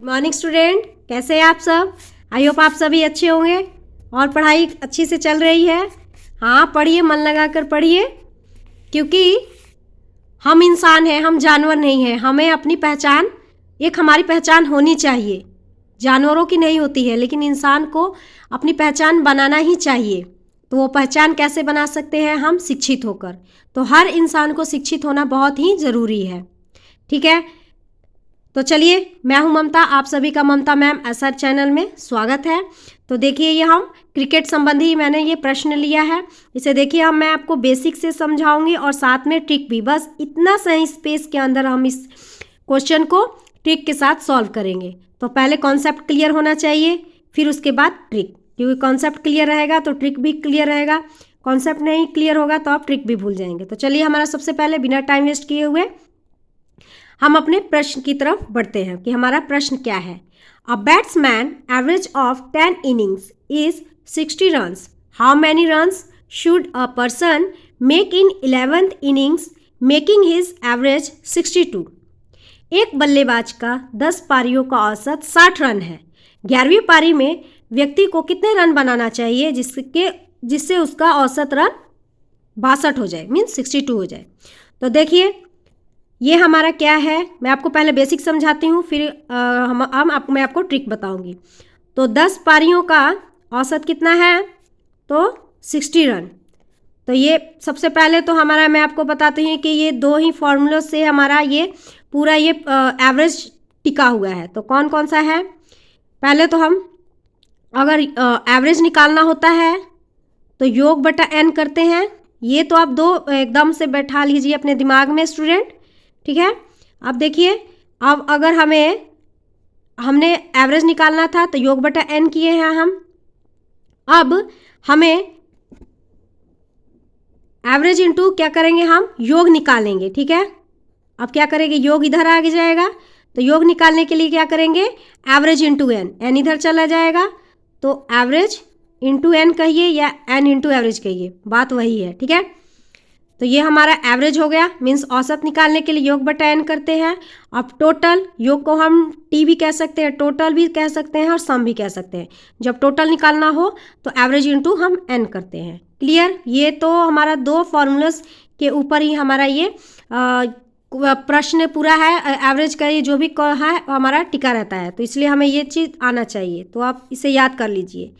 Morning student, कैसे हैं आप सब। आई होप आप सभी अच्छे होंगे और पढ़ाई अच्छी से चल रही है। हाँ, पढ़िए, मन लगा कर पढ़िए, क्योंकि हम इंसान हैं, हम जानवर नहीं हैं। हमें अपनी पहचान, एक हमारी पहचान होनी चाहिए। जानवरों की नहीं होती है, लेकिन इंसान को अपनी पहचान बनाना ही चाहिए। तो वो पहचान कैसे बना सकते हैं? हम शिक्षित होकर। तो हर इंसान को शिक्षित होना बहुत ही ज़रूरी है। ठीक है, तो चलिए, मैं हूं ममता, आप सभी का ममता मैम एसआर चैनल में स्वागत है। तो देखिए, ये हम क्रिकेट संबंधी मैंने ये प्रश्न लिया है। इसे देखिए, हम मैं आपको बेसिक से समझाऊंगी और साथ में ट्रिक भी। बस इतना सही स्पेस के अंदर हम इस क्वेश्चन को ट्रिक के साथ सॉल्व करेंगे। तो पहले कॉन्सेप्ट क्लियर होना चाहिए, फिर उसके बाद ट्रिक, क्योंकि कॉन्सेप्ट क्लियर रहेगा तो ट्रिक भी क्लियर रहेगा। कॉन्सेप्ट नहीं क्लियर होगा तो आप ट्रिक भी भूल जाएंगे। तो चलिए, हमारा सबसे पहले बिना टाइम वेस्ट किए हुए हम अपने प्रश्न की तरफ बढ़ते हैं कि हमारा प्रश्न क्या है। A batsman average of 10 innings is 60 runs. How many runs should a person make in 11th innings making his average 62। एक बल्लेबाज का 10 पारियों का औसत 60 रन है। 11वीं पारी में व्यक्ति को कितने रन बनाना चाहिए जिससे उसका औसत रन 62 हो जाए, मीन्स 62 हो जाए। तो देखिए, ये हमारा क्या है, मैं आपको पहले बेसिक समझाती हूँ, फिर मैं आपको ट्रिक बताऊंगी। तो 10 पारियों का औसत कितना है? तो 60 रन। तो ये सबसे पहले तो हमारा, मैं आपको बताती हूँ कि ये दो ही फॉर्मूलों से हमारा ये पूरा ये एवरेज टिका हुआ है। तो कौन कौन सा है? पहले तो हम अगर एवरेज निकालना होता है तो योग बटा एन करते हैं। ये तो आप दो एकदम से बैठा लीजिए अपने दिमाग में स्टूडेंट। ठीक है, अब देखिए, अब अगर हमने एवरेज निकालना था तो योग बटा एन किए हैं हम। अब हमें एवरेज इंटू क्या करेंगे, हम योग निकालेंगे। ठीक है, अब क्या करेंगे, योग इधर आगे जाएगा, तो योग निकालने के लिए क्या करेंगे, एवरेज इंटू एन, एन इधर चला जाएगा, तो एवरेज इंटू एन कहिए या एन इंटू एवरेज कहिए, बात वही है। ठीक है, तो ये हमारा एवरेज हो गया, मीन्स औसत निकालने के लिए योग बटा एन करते हैं। अब टोटल, योग को हम टी भी कह सकते हैं, टोटल भी कह सकते हैं और सम भी कह सकते हैं। जब टोटल निकालना हो तो एवरेज इंटू हम एन करते हैं। क्लियर? ये तो हमारा दो फॉर्मूलास के ऊपर ही हमारा ये प्रश्न पूरा है। एवरेज का ये जो भी है हमारा टिका रहता है, तो इसलिए हमें ये चीज़ आना चाहिए। तो आप इसे याद कर लीजिए।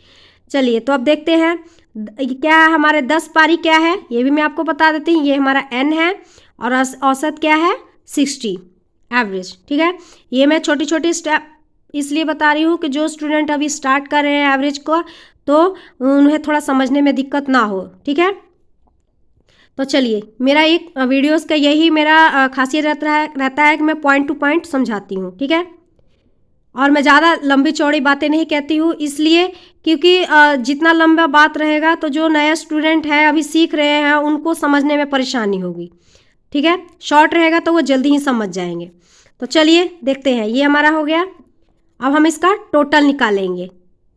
चलिए, तो अब देखते हैं क्या हमारे 10 पारी क्या है, ये भी मैं आपको बता देती हूँ। ये हमारा एन है और औसत क्या है, 60 एवरेज। ठीक है, ये मैं छोटी छोटी स्टेप इसलिए बता रही हूँ कि जो स्टूडेंट अभी स्टार्ट कर रहे हैं एवरेज को, तो उन्हें थोड़ा समझने में दिक्कत ना हो। ठीक है, तो चलिए, मेरा एक वीडियोस का यही मेरा खासियत रहता है कि मैं पॉइंट टू पॉइंट समझाती हूँ। ठीक है, और मैं ज़्यादा लंबी चौड़ी बातें नहीं कहती हूँ, इसलिए क्योंकि जितना लंबा बात रहेगा तो जो नया स्टूडेंट है, अभी सीख रहे हैं, उनको समझने में परेशानी होगी। ठीक है, शॉर्ट रहेगा तो वो जल्दी ही समझ जाएंगे। तो चलिए देखते हैं, ये हमारा हो गया। अब हम इसका टोटल निकालेंगे।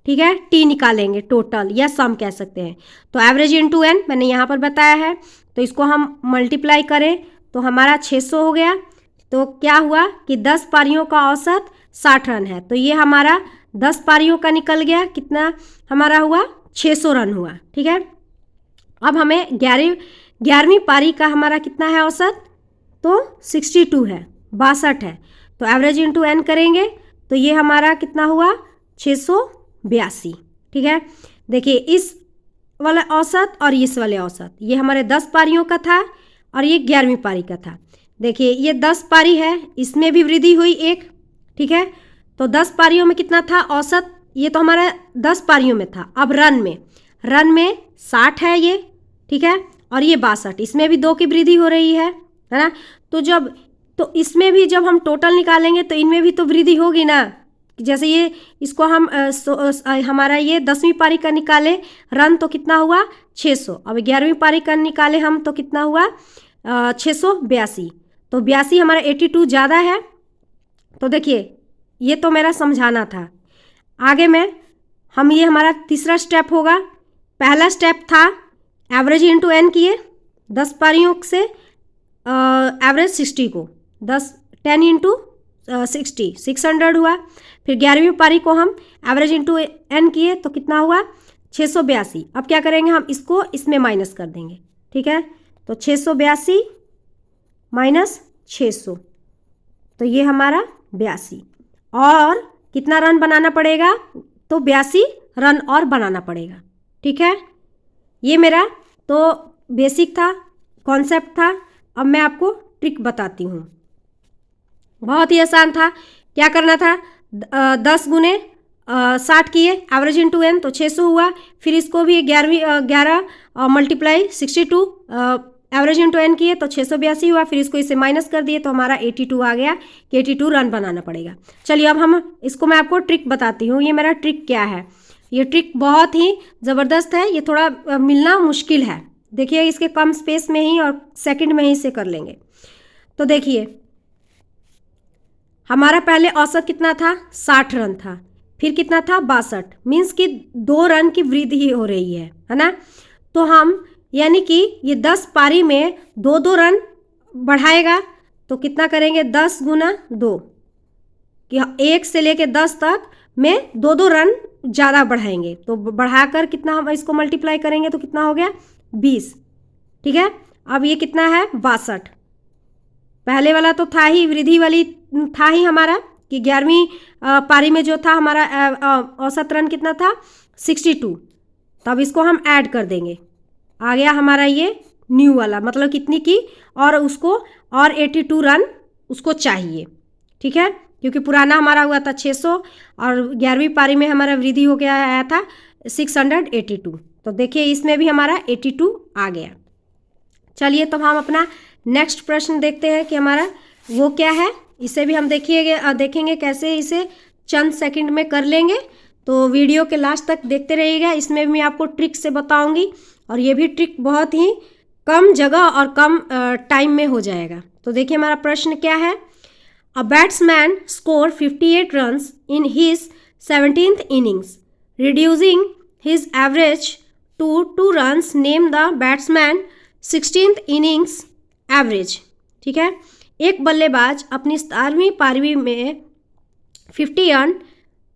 ठीक है, टी निकालेंगे, टोटल या सम कह सकते हैं। तो एवरेज इंटू एन मैंने यहाँ पर बताया है, तो इसको हम मल्टीप्लाई करें तो हमारा 600 हो गया। तो क्या हुआ कि 10 पारियों का औसत 60 रन है, तो ये हमारा 10 पारियों का निकल गया। कितना हमारा हुआ? 600 रन हुआ। ठीक है, अब हमें 11वीं पारी का हमारा कितना है औसत? तो 62 है, 62 है। तो एवरेज इंटू एन करेंगे तो ये हमारा कितना हुआ? 682। ठीक है, देखिए, इस वाला औसत और इस वाले औसत, ये हमारे 10 पारियों का था और ये 11वीं पारी का था। देखिए, ये 10 पारी है, इसमें भी वृद्धि हुई एक। ठीक है, तो 10 पारियों में कितना था औसत? ये तो हमारा 10 पारियों में था। अब रन में 60 है ये। ठीक है, और ये 62, इसमें भी 2 की वृद्धि हो रही है ना। तो इसमें भी जब हम टोटल निकालेंगे तो इनमें भी तो वृद्धि होगी ना। जैसे ये इसको हम हमारा ये 10वीं पारी का निकाले रन तो कितना हुआ? 600। अब 11वीं पारी का निकाले हम तो कितना हुआ? 682। तो 82 हमारा 82 ज़्यादा है। तो देखिए, ये तो मेरा समझाना था। आगे में हम ये हमारा तीसरा स्टेप होगा। पहला स्टेप था एवरेज इंटू एन किए, 10 पारियों से एवरेज 60 को 10 इंटू 60, 600 हुआ। फिर 11वीं पारी को हम एवरेज इंटू एन किए तो कितना हुआ 682। अब क्या करेंगे हम इसको इसमें माइनस कर देंगे, ठीक है। तो 682 माइनस 600 तो ये हमारा 82। और कितना रन बनाना पड़ेगा, तो 82 रन और बनाना पड़ेगा, ठीक है। ये मेरा तो बेसिक था, कॉन्सेप्ट था। अब मैं आपको ट्रिक बताती हूँ। बहुत ही आसान था। क्या करना था, 10 गुने 60 किए एवरेज इंटू एन तो 600 हुआ। फिर इसको भी 11 मल्टीप्लाई 62 एवरेज इंटू एन किए तो 682 हुआ। फिर इसको इससे माइनस कर दिए तो हमारा 82 आ गया कि 82 रन बनाना पड़ेगा। चलिए अब हम इसको मैं आपको ट्रिक बताती हूँ। ये मेरा ट्रिक क्या है, ये ट्रिक बहुत ही ज़बरदस्त है। ये थोड़ा मिलना मुश्किल है। देखिए इसके कम स्पेस में ही और सेकंड में ही इसे कर लेंगे। तो देखिए हमारा पहले औसत कितना था, 60 रन था। फिर कितना था, 62, मीन्स कि 2 रन की वृद्धि हो रही है ना। तो हम यानी कि ये 10 पारी में 2-2 रन बढ़ाएगा तो कितना करेंगे, 10 गुना 2 कि 1 से लेके 10 तक में 2-2 रन ज़्यादा बढ़ाएंगे। तो बढ़ाकर कितना हम इसको मल्टीप्लाई करेंगे तो कितना हो गया 20, ठीक है। अब ये कितना है 62। पहले वाला तो था ही, वृद्धि वाली था ही हमारा कि 11वीं पारी में जो था हमारा औसत रन कितना था 62। तब इसको हम ऐड कर देंगे, आ गया हमारा ये न्यू वाला, मतलब कितनी की, और उसको और 82 रन उसको चाहिए, ठीक है। क्योंकि पुराना हमारा हुआ था 600 और 11वीं पारी में हमारा वृद्धि हो गया आया था 682। तो देखिए इसमें भी हमारा 82 आ गया। चलिए तो हम अपना नेक्स्ट प्रश्न देखते हैं कि हमारा वो क्या है। इसे भी हम देखेंगे कैसे इसे चंद सेकंड में कर लेंगे। तो वीडियो के लास्ट तक देखते रहिएगा। इसमें भी मैं आपको ट्रिक से बताऊंगी और ये भी ट्रिक बहुत ही कम जगह और कम टाइम में हो जाएगा। तो देखिए हमारा प्रश्न क्या है। A batsman score 58 runs in his 17th innings, reducing his average to 2 runs. Name the batsman 16th innings average, ठीक है। एक बल्लेबाज अपनी 17वीं पारी में 50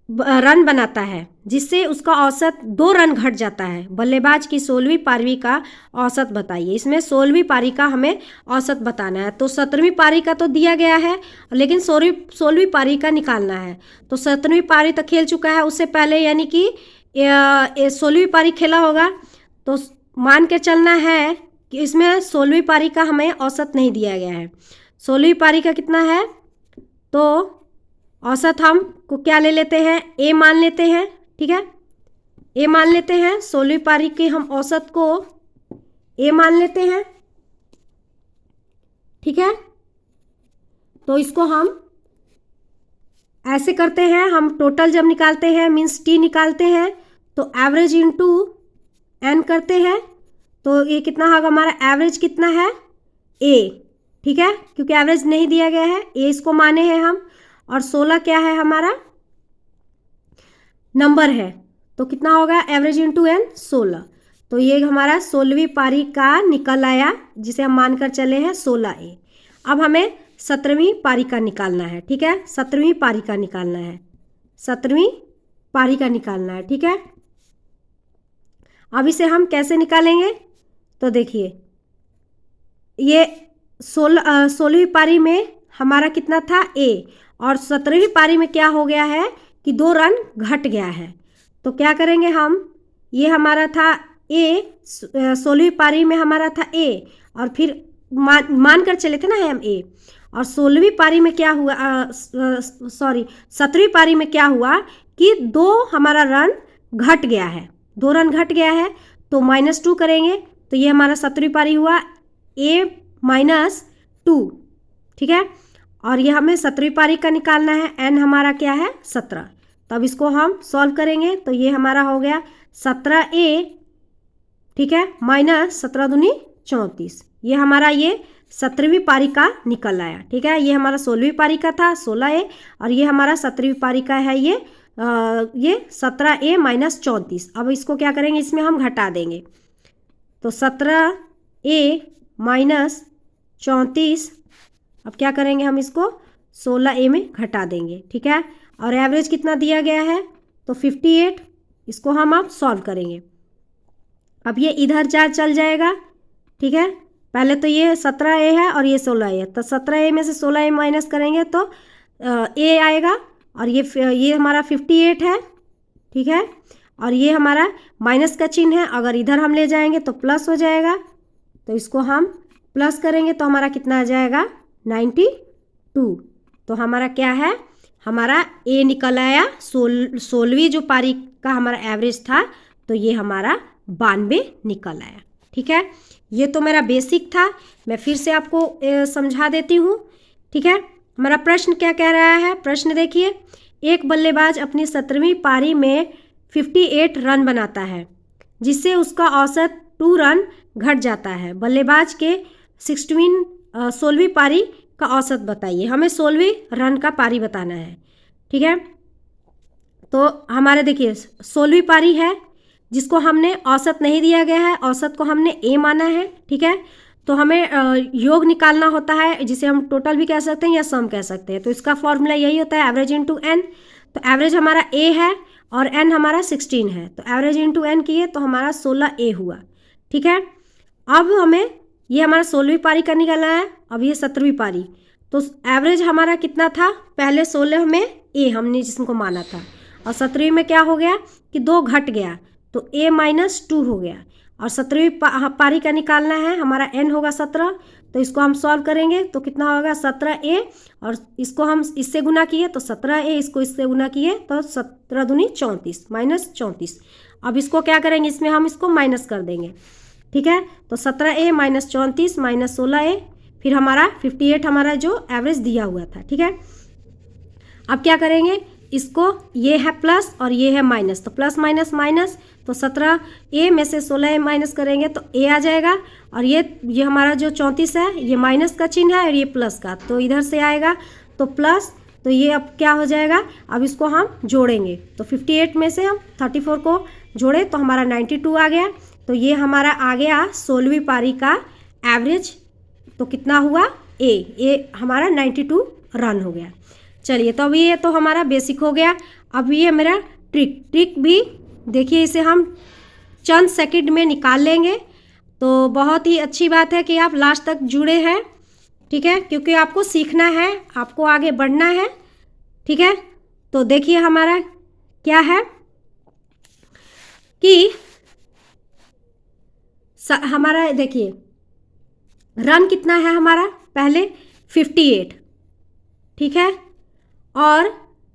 रन बनाता है जिससे उसका औसत 2 रन घट जाता है। बल्लेबाज की 16वीं पारी का औसत बताइए। इसमें 16वीं पारी का हमें औसत बताना है। तो 17वीं पारी का तो दिया गया है, लेकिन 16वीं पारी का निकालना है। तो 17वीं पारी तक खेल चुका है, उससे पहले यानी कि 16वीं पारी खेला होगा। तो मान के चलना है कि इसमें 16वीं पारी का हमें औसत नहीं दिया गया है। 16वीं पारी का कितना है, तो औसत हम को क्या ले लेते हैं, ए मान लेते हैं, ठीक है। ए मान लेते हैं, 16वीं पारी के हम औसत को ए मान लेते हैं, ठीक है। तो इसको हम ऐसे करते हैं, हम टोटल जब निकालते हैं मीन्स टी निकालते हैं तो एवरेज इंटू एन करते हैं। तो ये कितना होगा हमारा, एवरेज कितना है ए, ठीक है, क्योंकि एवरेज नहीं दिया गया है, ए इसको माने हैं हम। और 16 क्या है हमारा नंबर है, तो कितना होगा एवरेज इंटू एन 16। तो ये हमारा 16वीं पारी का निकल आया जिसे हम मानकर चले हैं 16A। अब हमें 17वीं पारी का निकालना है, ठीक है। 17वीं पारी का निकालना है, 17वीं पारी का निकालना है, ठीक है। अब इसे हम कैसे निकालेंगे, तो देखिए ये 16वीं पारी में हमारा कितना था ए, और 17वीं पारी में क्या हो गया है कि 2 रन घट गया है। तो क्या करेंगे हम, ये हमारा था ए, 16वीं पारी में हमारा था ए, और फिर मान कर चले थे ना हम ए। और 16वीं पारी में क्या हुआ, 17वीं पारी में क्या हुआ कि 2 हमारा रन घट गया है, 2 रन घट गया है। तो -2 करेंगे तो ये हमारा 17वीं पारी हुआ ए -2, ठीक है। और ये हमें 17वीं पारी का निकालना है, एन हमारा क्या है 17। तब इसको हम सॉल्व करेंगे तो ये हमारा हो गया 17A, ठीक है, -17 दूनी 34। ये हमारा ये 17वीं पारी का निकल आया, ठीक है। ये हमारा 16वीं पारी का था 16A, और ये हमारा 17वीं पारी का है ये 17A -34। अब इसको क्या करेंगे, इसमें हम घटा देंगे। तो 17A -34, अब क्या करेंगे हम इसको 16A में घटा देंगे, ठीक है। और एवरेज कितना दिया गया है, तो 58। इसको हम अब सॉल्व करेंगे। अब ये इधर चल जाएगा, ठीक है। पहले तो ये 17A है और ये 16A है, तो 17A में से 16A माइनस करेंगे तो A आएगा, और ये हमारा 58 है, ठीक है। और ये हमारा माइनस का चिन्ह है, अगर इधर हम ले जाएंगे तो प्लस हो जाएगा, तो इसको हम प्लस करेंगे तो हमारा कितना आ जाएगा 92। तो हमारा क्या है, हमारा ए निकल आया। 16वीं जो पारी का हमारा एवरेज था, तो ये हमारा 92 निकल आया, ठीक है। ये तो मेरा बेसिक था, मैं फिर से आपको समझा देती हूँ, ठीक है। हमारा प्रश्न क्या कह रहा है, प्रश्न देखिए। एक बल्लेबाज अपनी 17वीं पारी में 58 रन बनाता है, जिससे उसका औसत 2 रन घट जाता है। बल्लेबाज के 16वीं पारी का औसत बताइए। हमें 16वीं रन का पारी बताना है, ठीक है। तो हमारे देखिए 16वीं पारी है, जिसको हमने औसत नहीं दिया गया है, औसत को हमने ए माना है, ठीक है। तो हमें योग निकालना होता है, जिसे हम टोटल भी कह सकते हैं या सम कह सकते हैं। तो इसका फॉर्मूला यही होता है एवरेज इंटू एन। तो एवरेज हमारा ए है और एन हमारा 16 है, तो एवरेज इंटू एन किए तो हमारा 16A हुआ, ठीक है। अब हमें ये हमारा 16वीं पारी का निकला है, अब ये 17वीं पारी। तो एवरेज हमारा कितना था, पहले 16 में ए हमने जिसको माना था, और 17वीं में क्या हो गया कि 2 घट गया, तो A - 2 हो गया। और 17वीं पारी का निकालना है, हमारा n होगा 17, तो इसको हम सॉल्व करेंगे तो कितना होगा 17A, और इसको हम इससे गुना किए तो 17A, इसको इससे गुना किए तो 17 दूनी 34 - 34। अब इसको क्या करेंगे, इसमें हम इसको माइनस कर देंगे, ठीक है। तो 17A - 34 - 16A, फिर हमारा 58 हमारा जो एवरेज दिया हुआ था, ठीक है। अब क्या करेंगे, इसको ये है प्लस और ये है माइनस, तो प्लस माइनस माइनस, तो 17A में से 16A माइनस करेंगे तो A आ जाएगा। और ये हमारा जो 34 है, ये माइनस का चिन्ह है और ये प्लस का, तो इधर से आएगा तो प्लस, तो ये अब क्या हो जाएगा, अब इसको हम जोड़ेंगे तो 58 में से हम 34 को जोड़े तो हमारा 92 आ गया। तो ये हमारा आ गया 16वीं पारी का एवरेज। तो कितना हुआ, ए हमारा 92 रन हो गया। चलिए, तो अब ये तो हमारा बेसिक हो गया। अब ये मेरा ट्रिक भी देखिए, इसे हम चंद सेकंड में निकाल लेंगे। तो बहुत ही अच्छी बात है कि आप लास्ट तक जुड़े हैं, ठीक है, क्योंकि आपको सीखना है, आपको आगे बढ़ना है, ठीक है। तो देखिए हमारा क्या है कि हमारा देखिए रन कितना है हमारा, पहले 58, ठीक है। और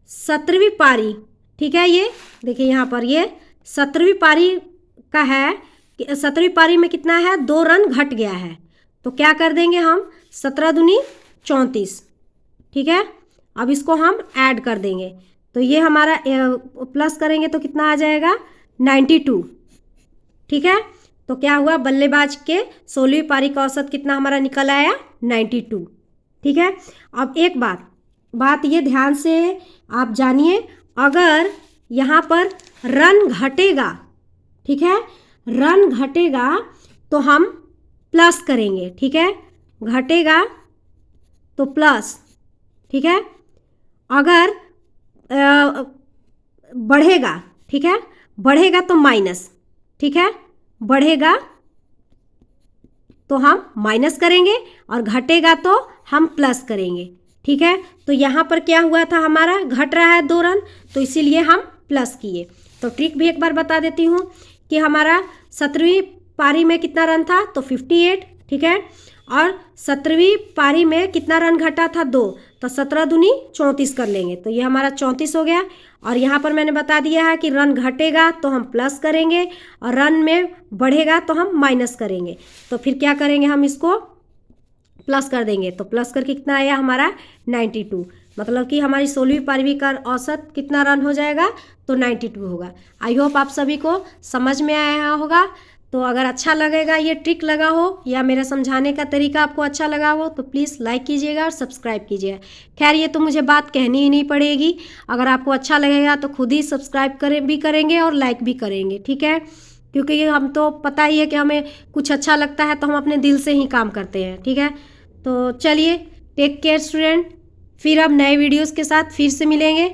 17वीं पारी, ठीक है, ये देखिए यहाँ पर ये 17वीं पारी का है कि 17वीं पारी में कितना है, 2 रन घट गया है। तो क्या कर देंगे हम, 17 दूनी 34, ठीक है। अब इसको हम ऐड कर देंगे तो ये हमारा प्लस करेंगे तो कितना आ जाएगा 92, ठीक है। तो क्या हुआ, बल्लेबाज के 16वीं पारी का औसत कितना हमारा निकल आया 92, ठीक है। अब एक बात ये ध्यान से आप जानिए, अगर यहाँ पर रन घटेगा, ठीक है, रन घटेगा तो हम प्लस करेंगे, ठीक है, घटेगा तो प्लस, ठीक है। अगर बढ़ेगा, ठीक है, बढ़ेगा तो माइनस, ठीक है, बढ़ेगा तो हम माइनस करेंगे और घटेगा तो हम प्लस करेंगे, ठीक है। तो यहाँ पर क्या हुआ था, हमारा घट रहा है 2 रन, तो इसीलिए हम प्लस किए। तो ट्रिक भी एक बार बता देती हूँ कि हमारा 17वीं पारी में कितना रन था, तो 58, ठीक है। और 17वीं पारी में कितना रन घटा था, 2, तो 17 दूनी 34 कर लेंगे तो ये हमारा 34 हो गया। और यहाँ पर मैंने बता दिया है कि रन घटेगा तो हम प्लस करेंगे और रन में बढ़ेगा तो हम माइनस करेंगे। तो फिर क्या करेंगे, हम इसको प्लस कर देंगे तो प्लस करके कितना आया हमारा 92, मतलब कि हमारी 16वीं पारी का औसत कितना रन हो जाएगा, तो 92 होगा। आई होप आप सभी को समझ में आया होगा। तो अगर अच्छा लगेगा, ये ट्रिक लगा हो या मेरा समझाने का तरीका आपको अच्छा लगा हो तो प्लीज़ लाइक कीजिएगा और सब्सक्राइब कीजिएगा। खैर ये तो मुझे बात कहनी ही नहीं पड़ेगी, अगर आपको अच्छा लगेगा तो खुद ही सब्सक्राइब भी करेंगे और लाइक भी करेंगे, ठीक है। क्योंकि हम तो पता ही है कि हमें कुछ अच्छा लगता है तो हम अपने दिल से ही काम करते हैं, ठीक है। तो चलिए, टेक केयर स्टूडेंट। फिर अब नए वीडियोस के साथ फिर से मिलेंगे।